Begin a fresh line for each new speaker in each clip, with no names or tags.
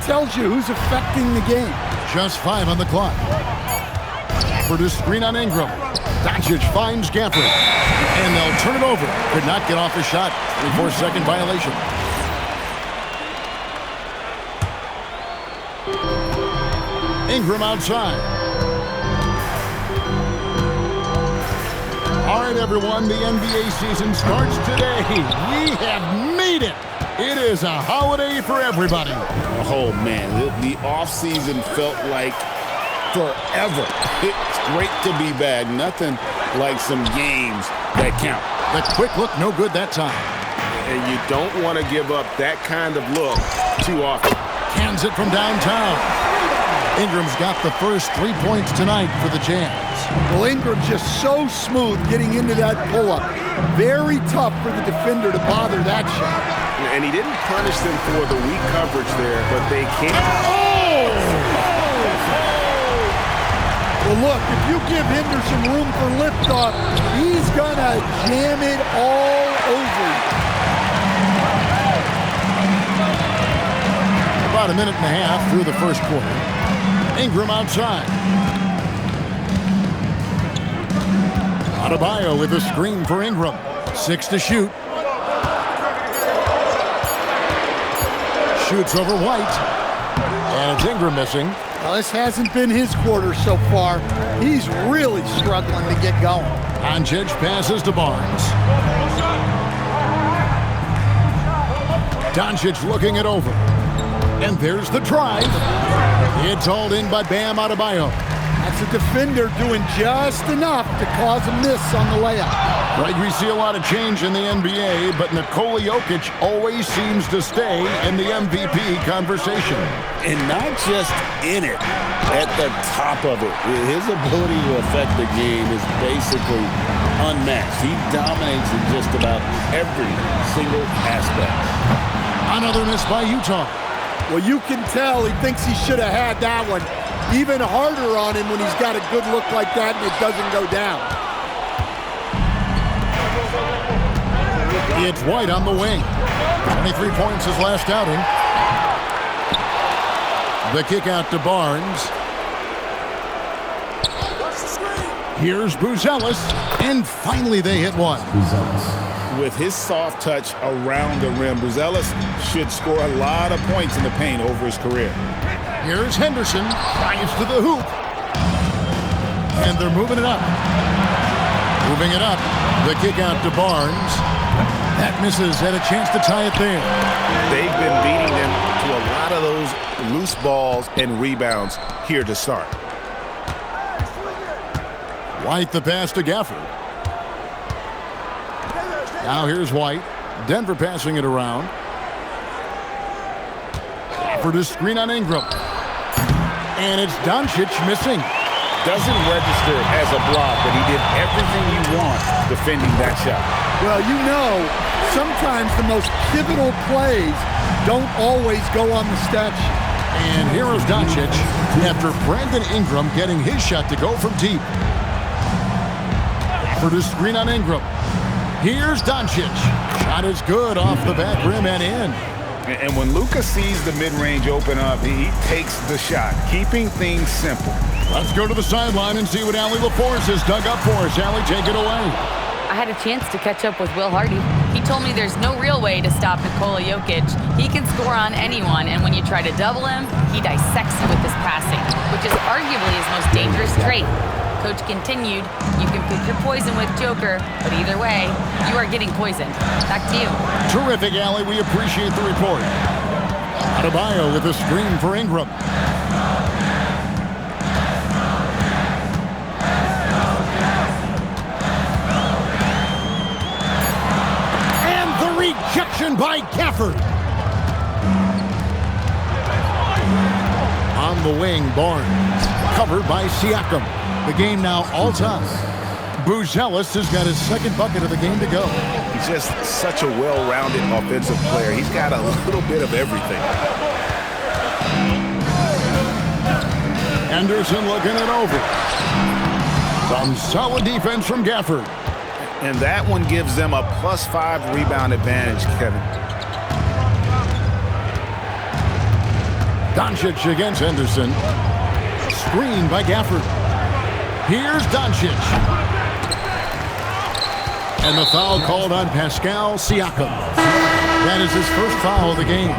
tells you who's affecting the game.
Just 5 on the clock. For the screen on Ingram. Doncic finds Gafford. And they'll turn it over. Could not get off the shot. 3-4-second violation. Ingram outside. All right, everyone, the NBA season starts today. We have made it. It is a holiday for everybody.
Oh, man, the offseason felt like forever. It's great to be back. Nothing like some games that count.
The quick look, no good that time.
And you don't want to give up that kind of look too often.
Cans it from downtown. Ingram's got the first 3 points tonight for the Jazz.
Well, Ingram's just so smooth getting into that pull-up. Very tough for the defender to bother that shot.
And he didn't punish them for the weak coverage there, but they can't.
Oh! Well, look, if you give Henderson room for liftoff, he's going to jam it all over you.
About a minute and a half through the first quarter. Ingram outside. Adebayo with a screen for Ingram. 6 to shoot. Shoots over White. And it's Ingram missing.
Well, this hasn't been his quarter so far. He's really struggling to get going.
Doncic passes to Barnes. Doncic looking it over. And there's the drive. It's hauled in by Bam Adebayo.
That's a defender doing just enough to cause a miss on the layup.
Right, we see a lot of change in the NBA, but Nikola Jokic always seems to stay in the MVP conversation.
And not just in it, at the top of it. His ability to affect the game is basically unmatched. He dominates in just about every single aspect.
Another miss by Utah.
Well, you can tell he thinks he should have had that one. Even harder on him when he's got a good look like that and it doesn't go down.
It's White on the wing. 23 points his last outing. The kick out to Barnes. Here's Buzelis. And finally they hit one.
With his soft touch around the rim, Buzelis should score a lot of points in the paint over his career.
Here's Henderson. Drives to the hoop. And they're moving it up. Moving it up. The kick out to Barnes. That misses. Had a chance to tie it there.
They've been beating them to a lot of those loose balls and rebounds here to start.
White the pass to Gafford. Now here's White. Denver passing it around. For the screen on Ingram. And it's Doncic missing.
Doesn't register as a block, but he did everything you want defending that shot.
Well, you know, sometimes the most pivotal plays don't always go on the stat sheet.
And here is Doncic after Brandon Ingram getting his shot to go from deep. For the screen on Ingram. Here's Doncic. Shot is good off the back rim and in.
And when Luka sees the mid-range open up, he takes the shot, keeping things simple.
Let's go to the sideline and see what Allie LaForce has dug up for us. Allie, take it away.
I had a chance to catch up with Will Hardy. He told me there's no real way to stop Nikola Jokic. He can score on anyone, and when you try to double him, he dissects you with his passing, which is arguably his most dangerous trait. Coach continued, you can pick your poison with Joker, but either way, you are getting poisoned. Back to you.
Terrific, Allie. We appreciate the report. Adebayo with a screen for Ingram. And the rejection by Gafford. On the wing, Barnes. Covered by Siakam. The game now all time. Buzelis has got his second bucket of the game to go.
He's just such a well-rounded offensive player. He's got a little bit of everything.
Anderson looking it over. Some solid defense from Gafford.
And that one gives them a +5 rebound advantage, Kevin.
Doncic against Henderson. Screen by Gafford. Here's Doncic. And the foul called on Pascal Siakam. That is his first foul of the game.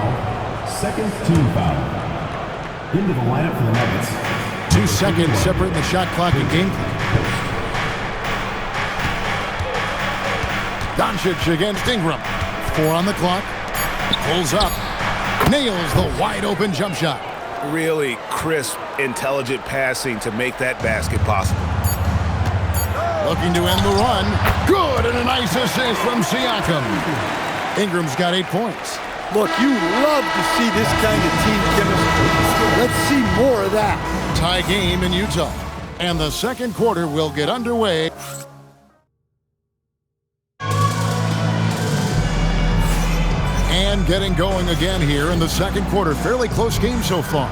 Second team foul. Into the lineup for the Nuggets.
2 seconds separating the shot clock and game clock. Doncic against Ingram. 4 on the clock. Pulls up. Nails the wide open jump shot.
Really crisp, intelligent passing to make that basket possible.
Looking to end the run. Good, and a nice assist from Siakam. Ingram's got 8 points.
Look, you love to see this kind of team chemistry. Let's see more of that.
Tie game in Utah. And the second quarter will get underway. And getting going again here in the second quarter. Fairly close game so far.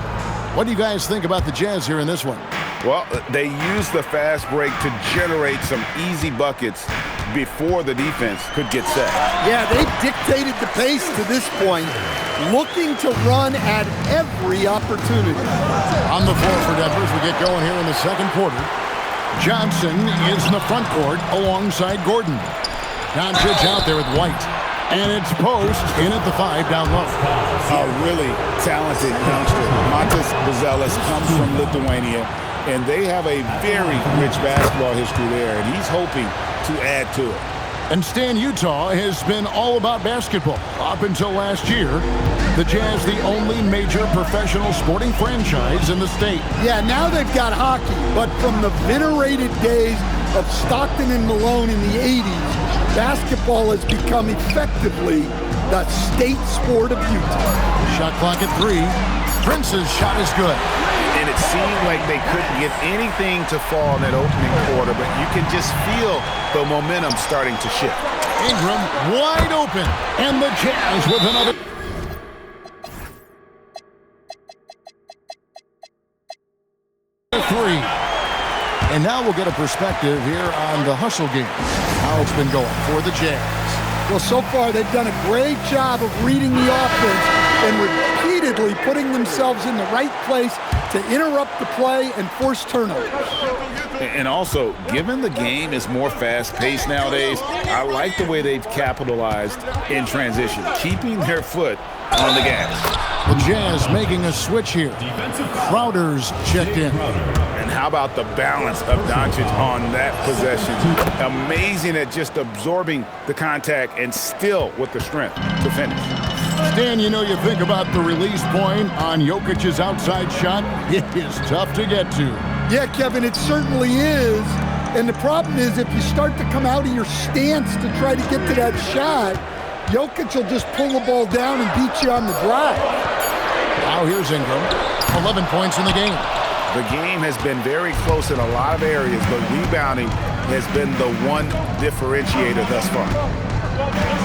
What do you guys think about the Jazz here in this one?
Well, they used the fast break to generate some easy buckets before the defense could get set.
Yeah, they dictated the pace to this point, looking to run at every opportunity.
On the floor for Denver as we get going here in the second quarter. Johnson is in the front court alongside Gordon. Doncic out there with White. And it's post in at the 5 down low.
A really talented youngster. Montas Buzelis comes from Lithuania, and they have a very rich basketball history there, and he's hoping to add to it.
And Stan, Utah has been all about basketball. Up until last year, the Jazz the only major professional sporting franchise in the state.
Yeah, now they've got hockey, but from the venerated days of Stockton and Malone in the 80s, basketball has become effectively the state sport of Utah.
Shot clock at 3. Prince's shot is good.
And it seemed like they couldn't get anything to fall in that opening quarter, but you can just feel the momentum starting to shift.
Ingram wide open, and the Jazz with another. Three. And now we'll get a perspective here on the hustle game. How it's been going for the Jazz.
Well, so far they've done a great job of reading the offense and repeatedly putting themselves in the right place to interrupt the play and force turnovers.
And also, given the game is more fast-paced nowadays, I like the way they've capitalized in transition, keeping their foot on the gas.
The Jazz making a switch here. Crowder's checked in.
And how about the balance of Doncic on that possession? Amazing at just absorbing the contact and still with the strength to finish.
Stan, you know, you think about the release point on Jokic's outside shot. It is tough to get to.
Yeah, Kevin, it certainly is. And the problem is if you start to come out of your stance to try to get to that shot, Jokic will just pull the ball down and beat you on the drive.
Now here's Ingram. 11 points in the game.
The game has been very close in a lot of areas, but rebounding has been the one differentiator thus far.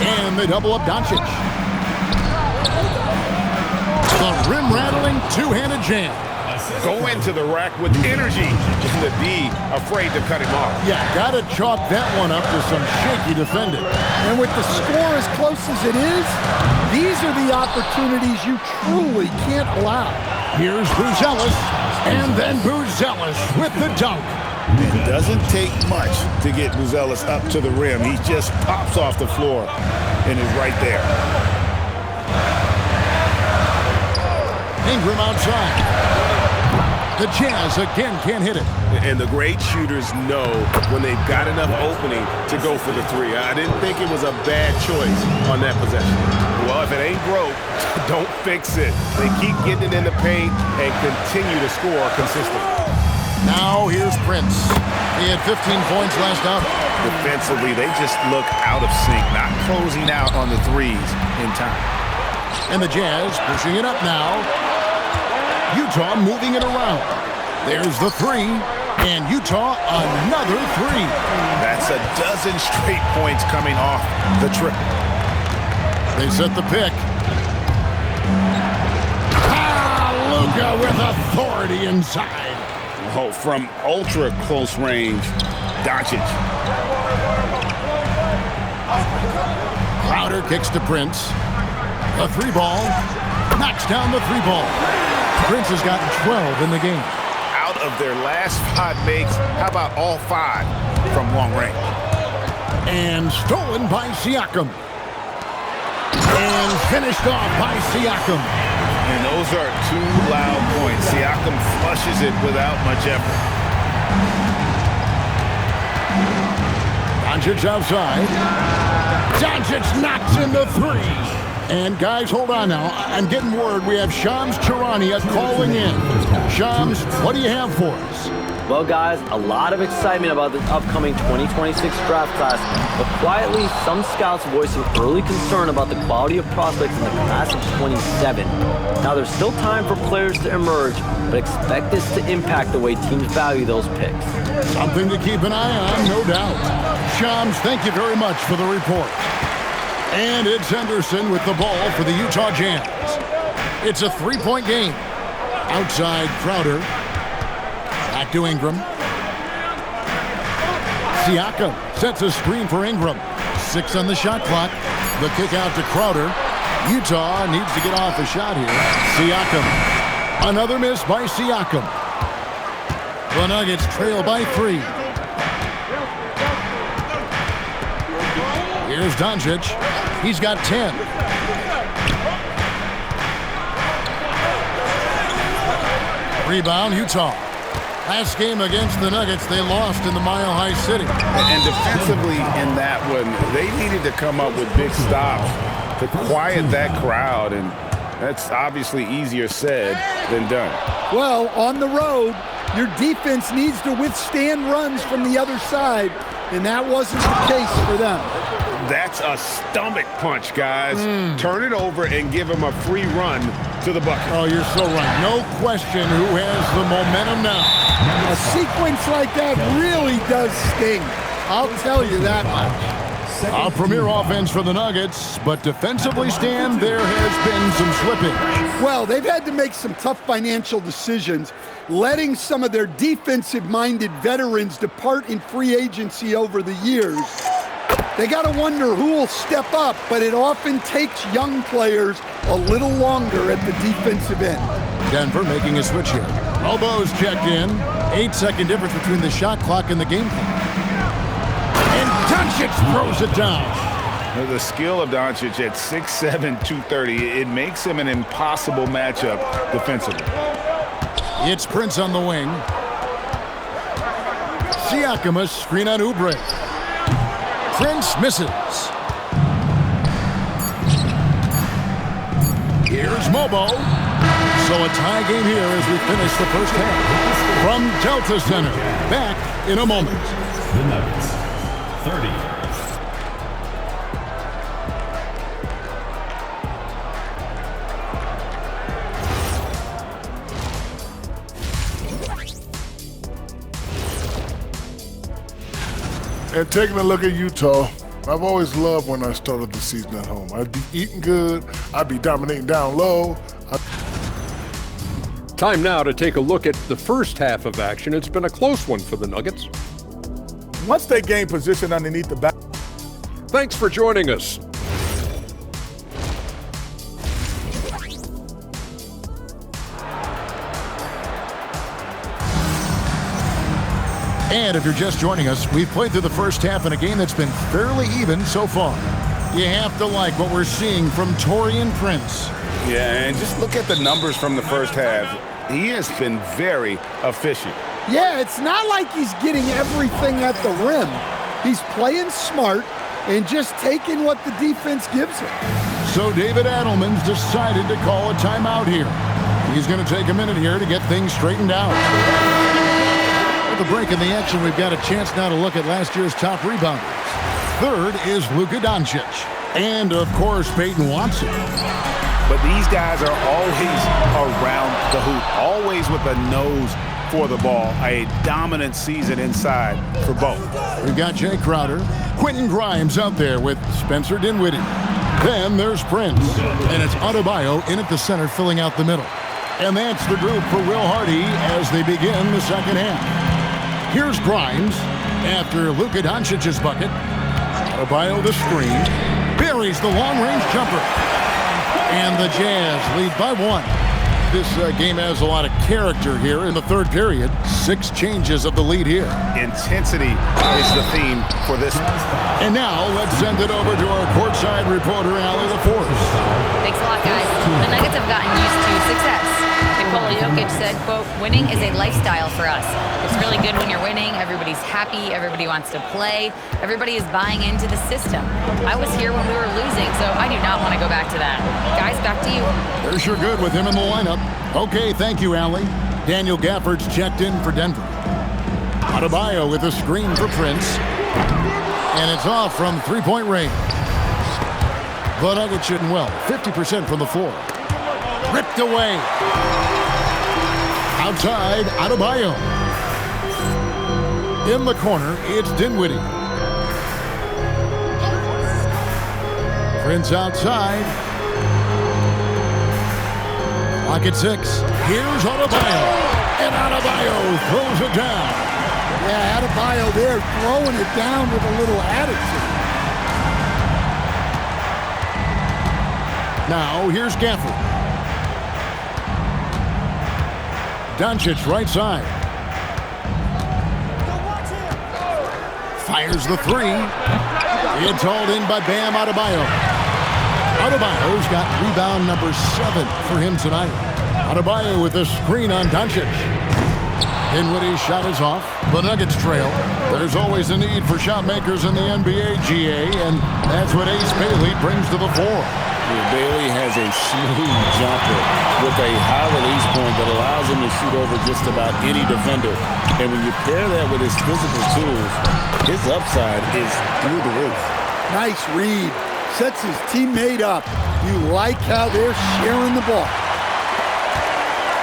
And they double up Doncic. The rim-rattling two-handed jam.
Go into the rack with energy and the D afraid to cut him off.
Yeah, got to chalk that one up to some shaky defending.
And with the score as close as it is, these are the opportunities you truly can't allow.
Here's Buzelis, and then Buzelis with the dunk.
It doesn't take much to get Buzelis up to the rim. He just pops off the floor and is right there.
Ingram outside. The Jazz again can't hit it.
And the great shooters know when they've got enough opening to go for the three. I didn't think it was a bad choice on that possession. Well, if it ain't broke, don't fix it. They keep getting it in the paint and continue to score consistently.
Now here's Prince. He had 15 points last out.
Defensively, they just look out of sync, not closing out on the threes in time.
And the Jazz pushing it up now. Utah moving it around. There's the three, and Utah another three.
That's a dozen straight points coming off the triple.
They set the pick. Luka with authority inside.
Oh, from ultra close range, Doncic.
Crowder kicks to Prince. The three ball. Knocks down the three ball. Prince has gotten 12 in the game.
Out of their last 5 makes, how about all 5 from long range?
And stolen by Siakam. And finished off by Siakam.
And those are 2 loud points. Siakam flushes it without much effort.
Doncic outside. Doncic knocks in the 3. And guys, hold on now. I'm getting word we have Shams Charania calling in. Shams, what do you have for us?
Well, guys, a lot of excitement about this upcoming 2026 draft class, but quietly, some scouts voicing early concern about the quality of prospects in the class of 27. Now, there's still time for players to emerge, but expect this to impact the way teams value those picks.
Something to keep an eye on, no doubt. Shams, thank you very much for the report. And it's Henderson with the ball for the Utah Jazz. It's a 3-point game. Outside Crowder. Back to Ingram. Siakam sets a screen for Ingram. 6 on the shot clock. The kick out to Crowder. Utah needs to get off a shot here. Siakam. Another miss by Siakam. The Nuggets trail by 3. Here's Doncic. He's got 10. Rebound, Utah. Last game against the Nuggets, they lost in the Mile High City.
And defensively in that one, they needed to come up with big stops to quiet that crowd, and that's obviously easier said than done.
Well, on the road, your defense needs to withstand runs from the other side, and that wasn't the case for them.
That's a stomach punch, guys. Turn it over and give him a free run to the bucket.
Oh, you're so right. No question who has the momentum now.
A sequence like that really does sting. I'll tell you that much.
A premier offense for the Nuggets, but defensively, Stan, there has been some slippage.
Well, they've had to make some tough financial decisions, letting some of their defensive-minded veterans depart in free agency over the years. They got to wonder who will step up, but it often takes young players a little longer at the defensive end.
Denver making a switch here. Elbows checked in. 8-second difference between the shot clock and the game clock. And Doncic throws it down.
The skill of Doncic at 6'7", 230, it makes him an impossible matchup defensively.
It's Prince on the wing. Siakam, a screen on Oubre. Prince misses. Here's Mobo. So a tie game here as we finish the first half. From Delta Center, back in a moment.
The Nuggets, 30.
And taking a look at Utah, I've always loved when I started the season at home. I'd be eating good, I'd be dominating down low.
Time now to take a look at the first half of action. It's been a close one for the Nuggets.
Once they gain position underneath the back.
Thanks for joining us.
And if you're just joining us, we've played through the first half in a game that's been fairly even so far. You have to like what we're seeing from Taurean Prince.
Yeah, and just look at the numbers from the first half. He has been very efficient.
Yeah, it's not like he's getting everything at the rim. He's playing smart and just taking what the defense gives him.
So David Adelman's decided to call a timeout here. He's going to take a minute here to get things straightened out. With the break in the action, we've got a chance now to look at last year's top rebounders. Third is Luka Doncic. And, of course, Peyton Watson.
But these guys are always around the hoop, always with a nose for the ball. A dominant season inside for both.
We've got Jay Crowder, Quentin Grimes out there with Spencer Dinwiddie. Then there's Prince, and it's Adebayo in at the center filling out the middle. And that's the group for Will Hardy as they begin the second half. Here's Grimes after Luka Doncic's bucket. Adebayo the screen, buries the long-range jumper. And the Jazz lead by 1. This game has a lot of character here in the third period. 6 changes of the lead here.
Intensity is the theme for this one.
And now let's send it over to our courtside reporter, Allie LaForce.
Thanks a lot, guys. The Nuggets have gotten used to success. Nikola Jokic said, quote, "Winning is a lifestyle for us. It's really good when you're winning. Everybody's happy. Everybody wants to play. Everybody is buying into the system. I was here when we were losing, so I do not want to go back to that." Guys, back to you.
They're sure good with him in the lineup. Okay, thank you, Allie. Daniel Gafford's checked in for Denver. Adebayo with a screen for Prince. And it's off from three-point range. The Nuggets shooting well, 50% from the floor. Ripped away. Outside, Adebayo. In the corner, it's Dinwiddie. Prince outside. Clock at 6. Here's Adebayo. And Adebayo throws it down.
Yeah, Adebayo there throwing it down with a little attitude.
Now, here's Gafford. Doncic right side. Fires the 3. It's hauled in by Bam Adebayo. Adebayo's got rebound number 7 for him tonight. Adebayo with a screen on Doncic. Dinwiddie's shot is off. The Nuggets trail. There's always a need for shot makers in the NBA, GA, and that's what Ace Bailey brings to the fore.
Bailey has a smooth jumper with a high release point that allows him to shoot over just about any defender. And when you pair that with his physical tools, his upside is through the roof.
Nice read. Sets his teammate up. You like how they're sharing the ball.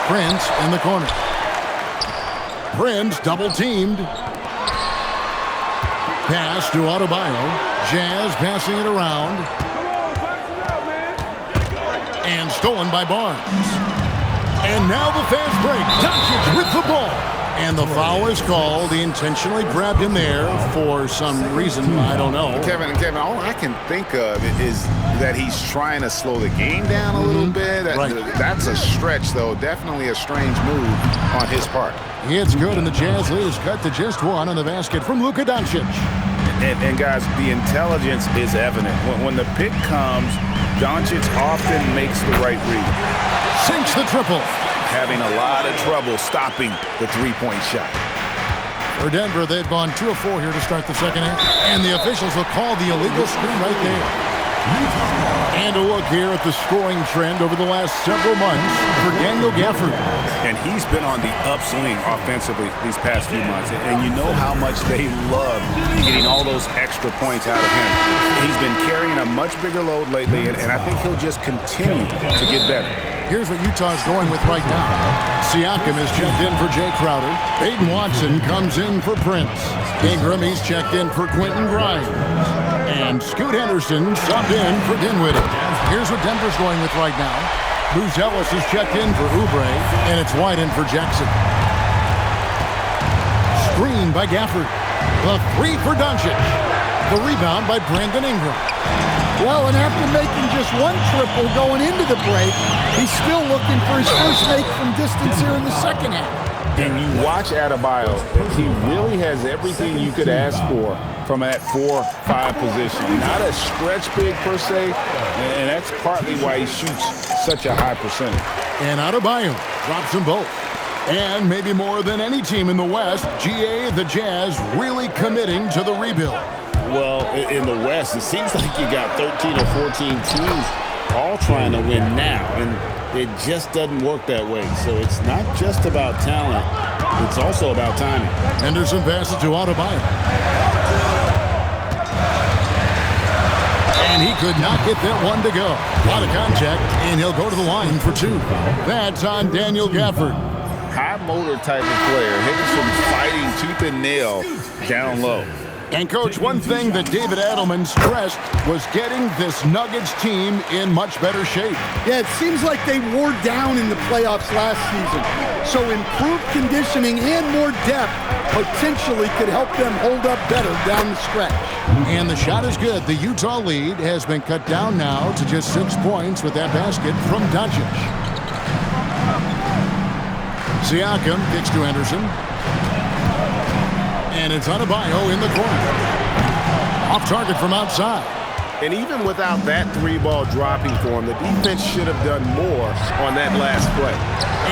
Prince in the corner. Prince double-teamed. Pass to Adebayo. Jazz passing it around. And stolen by Barnes. And now the fast break. Doncic with the ball. And the foul is called. He intentionally grabbed him there for some reason. I don't know.
Kevin, all I can think of is that he's trying to slow the game down a little bit.
Right.
That's a stretch, though. Definitely a strange move on his part.
It's good, and the Jazz lead is cut to just 1 on the basket from Luka Doncic.
And guys, the intelligence is evident. When the pick comes, Doncic often makes the right read.
Sinks the triple.
Having a lot of trouble stopping the three-point shot.
For Denver, they've gone 2 of 4 here to start the second half. And the officials will call the illegal screen right there. And a look here at the scoring trend over the last several months for Daniel Gafford.
And he's been on the upswing offensively these past few months. And you know how much they love getting all those extra points out of him. He's been carrying a much bigger load lately, and I think he'll just continue to get better.
Here's what Utah's going with right now. Siakam is checked in for Jay Crowder. Peyton Watson comes in for Prince. Ingram, he's checked in for Quentin Grimes. And Scoot Henderson subbed in for Dinwiddie. Here's what Denver's going with right now. Bruce Ellis is checked in for Oubre, and it's White in for Jackson. Screen by Gafford. The 3 for Doncic. The rebound by Brandon Ingram.
Well, and after making just 1 triple going into the break, he's still looking for his first make from distance here in the second half.
And you watch Adebayo, he really has everything you could ask for from that 4-5 position. Not a stretch big per se, and that's partly why he shoots such a high percentage.
And Adebayo drops them both. And maybe more than any team in the West, GA, the Jazz, really committing to the rebuild.
Well, in the West, it seems like you got 13 or 14 teams all trying to win now, and it just doesn't work that way. So it's not just about talent, it's also about timing.
Henderson passes to Adebayo. And he could not get that one to go. A lot of contact, and he'll go to the line for 2. That's on Daniel Gafford.
High motor type of player. Henderson fighting tooth and nail down low.
And, Coach, one thing that David Adelman stressed was getting this Nuggets team in much better shape.
Yeah, it seems like they wore down in the playoffs last season. So improved conditioning and more depth potentially could help them hold up better down the stretch.
And the shot is good. The Utah lead has been cut down now to just 6 points with that basket from Doncic. Siakam kicks to Henderson. And it's Adebayo in the corner. Off target from outside.
And even without that three-ball dropping for him, the defense should have done more on that last play.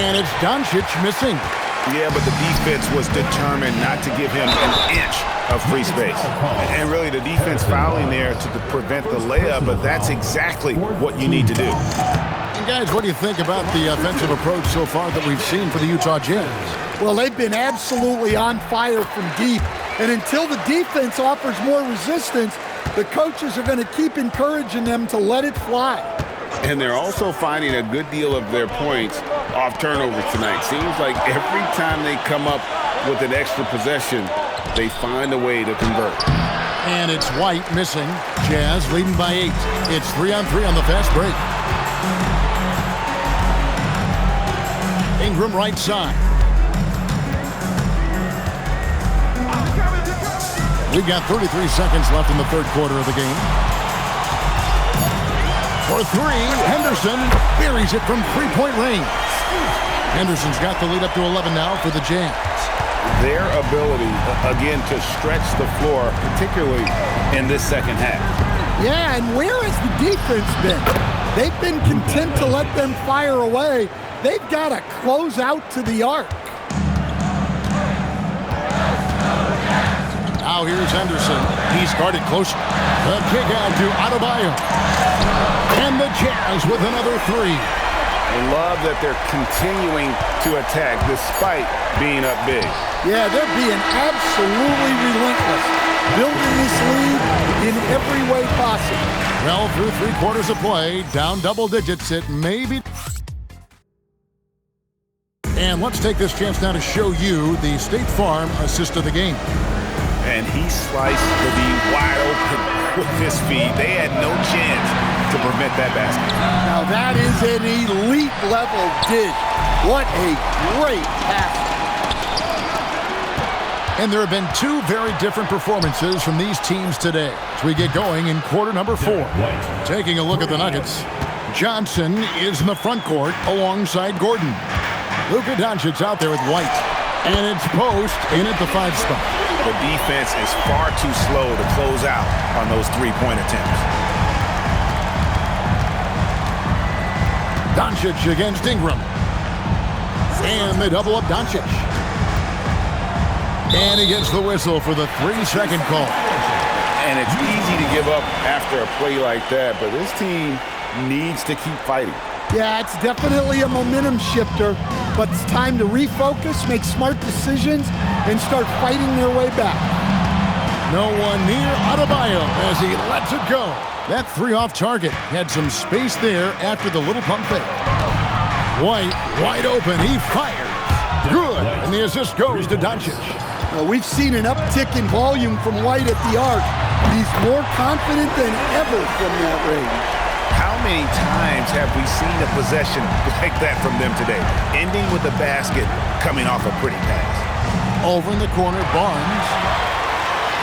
And it's Doncic missing.
Yeah, but the defense was determined not to give him an inch of free space. And really, the defense fouling there to prevent the layup, but that's exactly what you need to do.
And guys, what do you think about the offensive approach so far that we've seen for the Utah Jazz?
Well, they've been absolutely on fire from deep. And until the defense offers more resistance, the coaches are going to keep encouraging them to let it fly.
And they're also finding a good deal of their points off turnovers tonight. Seems like every time they come up with an extra possession, they find a way to convert.
And it's White missing. Jazz leading by 8. It's 3-on-3 on the fast break. Ingram right side. We've got 33 seconds left in the third quarter of the game. For 3, Henderson buries it from three-point range. Henderson's got the lead up to 11 now for the Jazz.
Their ability, again, to stretch the floor, particularly in this second half.
Yeah, and where has the defense been? They've been content to let them fire away. They've got to close out to the arc.
Now here's Henderson. He's guarded closer. The kick out to Adebayo. And the Jazz with another 3.
I love that they're continuing to attack despite being up big.
Yeah, they're being absolutely relentless, building this lead in every way possible.
Well, through 3 quarters of play, down double digits, it may be. And let's take this chance now to show you the State Farm assist of the game.
And he sliced the D wide open with his feet. They had no chance to prevent that basket.
Now that is an elite level dish. What a great pass.
And there have been 2 very different performances from these teams today as we get going in quarter number 4. Taking a look at the Nuggets, Johnson is in the front court alongside Gordon. Luka Doncic out there with White. And it's Post in at the 5 spot.
The defense is far too slow to close out on those 3-point attempts.
Doncic against Ingram. And they double up Doncic. And he gets the whistle for the 3-second call.
And it's easy to give up after a play like that, but this team needs to keep fighting.
Yeah, it's definitely a momentum shifter, but it's time to refocus, make smart decisions, and start fighting their way back.
No one near Adebayo as he lets it go. That 3 off target had some space there after the little pump fake. White wide open. He fires. Good. And the assist goes to Doncic.
We've seen an uptick in volume from White at the arc. He's more confident than ever from that range.
How many times have we seen a possession like that from them today? Ending with a basket, coming off a pretty pass.
Over in the corner, Barnes.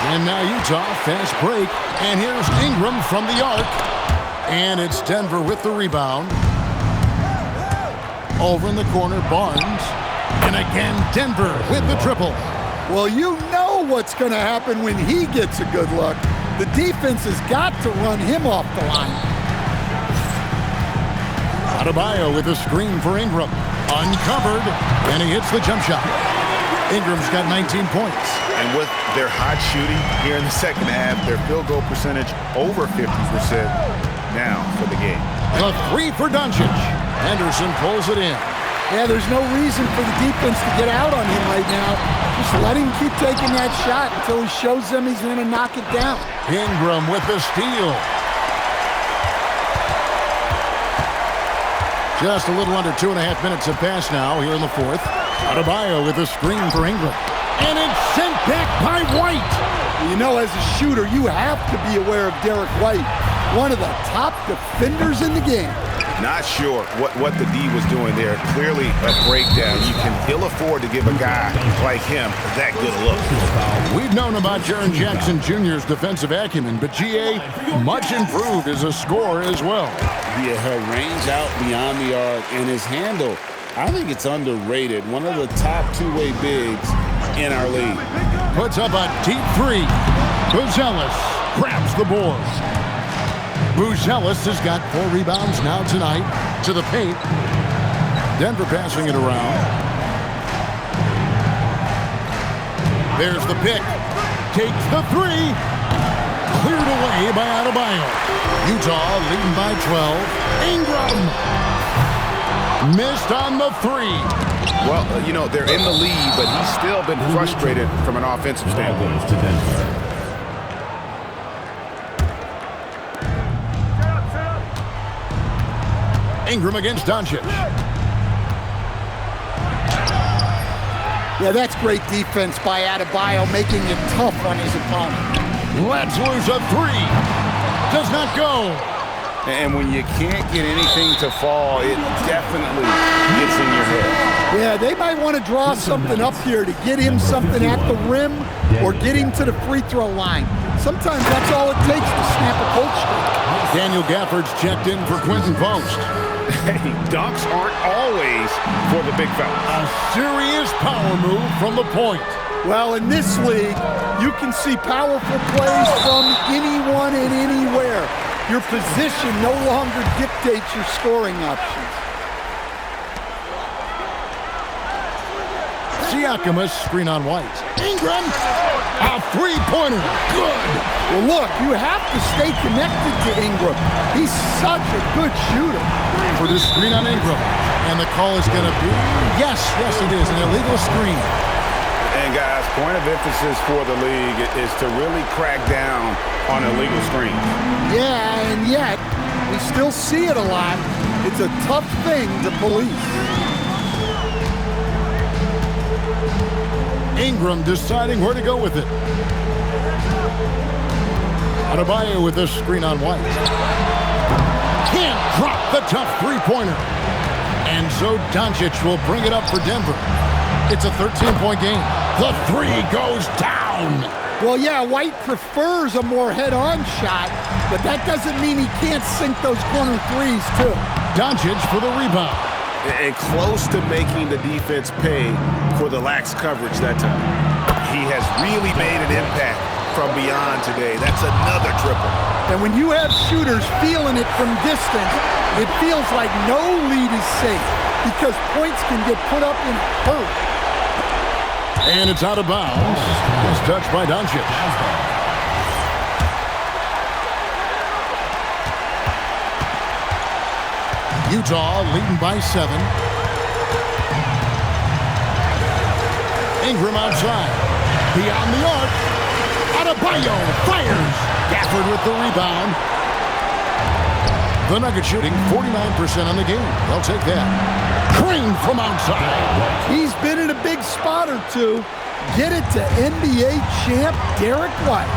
And now Utah, fast break. And here's Ingram from the arc. And it's Denver with the rebound. Over in the corner, Barnes. And again, Denver with the triple.
Well, you know what's going to happen when he gets a good look. The defense has got to run him off the line.
Adebayo with a screen for Ingram. Uncovered, and he hits the jump shot. Ingram's got 19 points.
And with their hot shooting here in the second half, their field goal percentage over 50% now for the game.
The 3 for Doncic. Henderson pulls it in.
Yeah, there's no reason for the defense to get out on him right now. Just let him keep taking that shot until he shows them he's going to knock it down.
Ingram with the steal. Just a little under 2.5 minutes have passed now here in the 4th. Adebayo with a screen for Ingram. And it's sent back by White.
You know, as a shooter, you have to be aware of Derek White, one of the top defenders in the game.
Not sure what the D was doing there. Clearly a breakdown. You can ill afford to give a guy like him that good look.
We've known about Jaren Jackson Jr.'s defensive acumen, but G.A. much improved as a scorer as well.
Yeah, her range out beyond the arc and his handle I think it's underrated. One of the top two-way bigs in our league.
Puts up a deep three. Buzelis grabs the board. Buzelis has got 4 rebounds now tonight to the paint. Denver passing it around. There's the pick. Takes the three. Cleared away by Adebayo. Utah leading by 12. Ingram. Missed on the three.
Well, they're in the lead, but he's still been frustrated from an offensive standpoint.
To Denver.
Ingram against Doncic.
Yeah, that's great defense by Adebayo, making it tough on his opponent.
Let's lose a three. Does not go.
And when you can't get anything to fall, it definitely gets in your head.
Yeah, they might want to draw something up here to get him something at the rim or get him to the free throw line. Sometimes that's all it takes to snap a cold streak.
Daniel Gafford's checked in for Quentin Post.
Hey, dunks aren't always for the big fella.
A serious power move from the point.
Well, in this league, you can see powerful plays from anyone and anywhere. Your position no longer dictates your scoring options.
Siakam, a screen on White. Ingram, a three-pointer. Good.
Well, look, you have to stay connected to Ingram. He's such a good shooter.
For this screen on Ingram. And the call is going to be, yes, it is, an illegal screen.
And guys, point of emphasis for the league is to really crack down on illegal screens.
Yeah, and yet, we still see it a lot. It's a tough thing to police.
Ingram deciding where to go with it. Adebayo with this screen on White. Can't drop the tough three-pointer. And so Doncic will bring it up for Denver. It's a 13-point game. The three goes down.
Well, yeah, White prefers a more head-on shot, but that doesn't mean he can't sink those corner threes, too.
Doncic for the rebound.
And close to making the defense pay for the lax coverage that time. He has really made an impact from beyond today. That's another triple.
And when you have shooters feeling it from distance, it feels like no lead is safe because points can get put up in hurt.
And it's out of bounds. It's touched by Doncic. Utah leading by 7. Ingram outside. Beyond the arc. Adebayo fires. Gafford with the rebound. The Nuggets shooting 49% on the game. They'll take that. Crane from outside.
He's been in a big spot or two. Get it to NBA champ Derek White.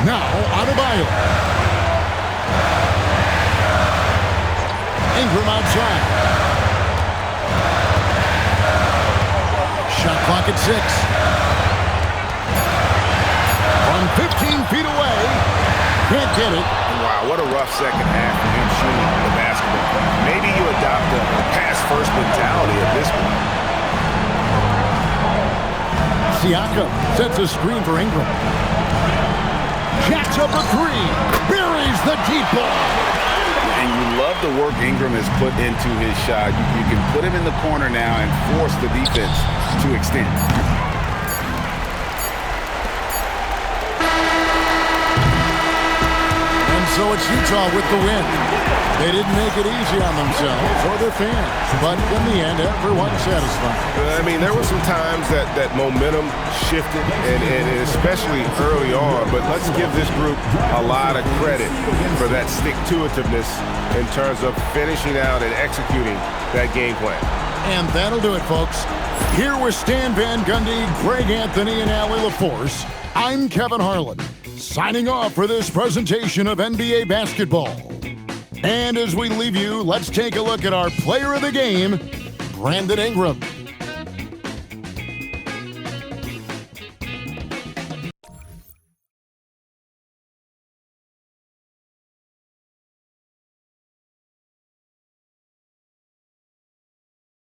Now Adebayo. Ingram outside. Shot clock at 6. From 15 feet away. Can't get it.
Wow, what a rough second half for him shooting the basketball. Maybe you adopt a pass-first mentality at this point.
Siakam sets a screen for Ingram. Jacks up a three. Buries the deep ball.
And you love the work Ingram has put into his shot. You can put him in the corner now and force the defense to extend.
So it's Utah with the win. They didn't make it easy on themselves or their fans, but in the end, everyone's satisfied.
I mean, there were some times that momentum shifted, and especially early on, but let's give this group a lot of credit for that stick-to-itiveness in terms of finishing out and executing that game plan.
And that'll do it, folks. Here with Stan Van Gundy, Greg Anthony, and Allie LaForce, I'm Kevin Harlan. Signing off for this presentation of NBA basketball. And as we leave you, let's take a look at our player of the game, Brandon Ingram.